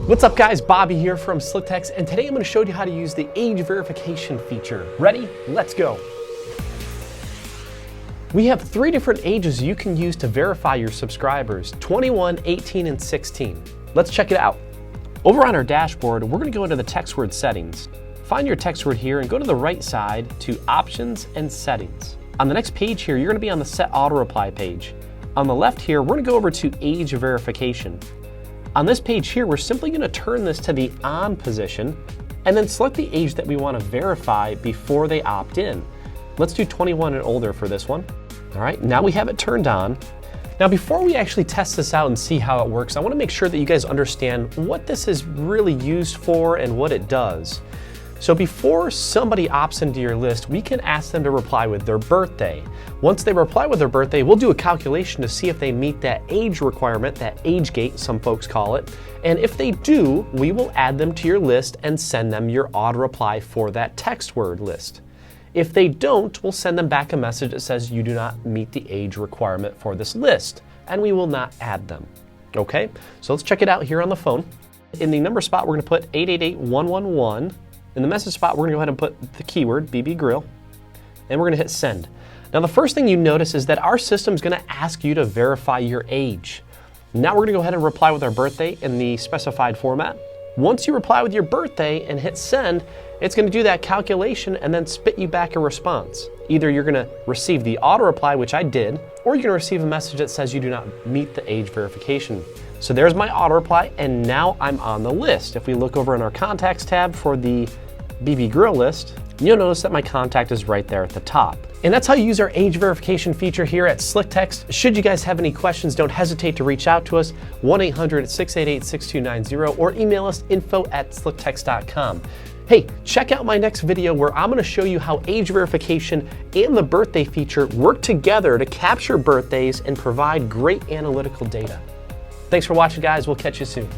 What's up guys, Bobby here from SlickText, and today I'm going to show you how to use the age verification feature. Ready? Let's go. We have 3 different ages you can use to verify your subscribers: 21, 18, and 16. Let's check it out. Over on our dashboard, we're going to go into the text word settings. Find your text word here and go to the right side to Options and Settings. On the next page here, you're going to be on the Set Auto Reply page. On the left here, we're going to go over to Age Verification. On this page here, we're simply going to turn this to the on position and then select the age that we want to verify before they opt in. Let's do 21 and older for this one. All right, now we have it turned on. Now before we actually test this out and see how it works, I want to make sure that you guys understand what this is really used for and what it does. So before somebody opts into your list, we can ask them to reply with their birthday. Once they reply with their birthday, we'll do a calculation to see if they meet that age requirement, that age gate, some folks call it. And if they do, we will add them to your list and send them your auto reply for that text word list. If they don't, we'll send them back a message that says you do not meet the age requirement for this list, and we will not add them. Okay, so let's check it out here on the phone. In the number spot, we're gonna put 888-111. In the message spot, we're gonna go ahead and put the keyword BB Grill, and we're gonna hit send. Now the first thing you notice is that our system's gonna ask you to verify your age. Now we're gonna go ahead and reply with our birthday in the specified format. Once you reply with your birthday and hit send, it's gonna do that calculation and then spit you back a response. Either you're gonna receive the auto reply, which I did, or you're gonna receive a message that says you do not meet the age verification. So there's my auto reply, and now I'm on the list. If we look over in our contacts tab for the BB Grill list, you'll notice that my contact is right there at the top. And that's how you use our age verification feature here at SlickText. Should you guys have any questions, don't hesitate to reach out to us, 1-800-688-6290, or email us info@slicktext.com. Hey, check out my next video where I'm gonna show you how age verification and the birthday feature work together to capture birthdays and provide great analytical data. Thanks for watching, guys. We'll catch you soon.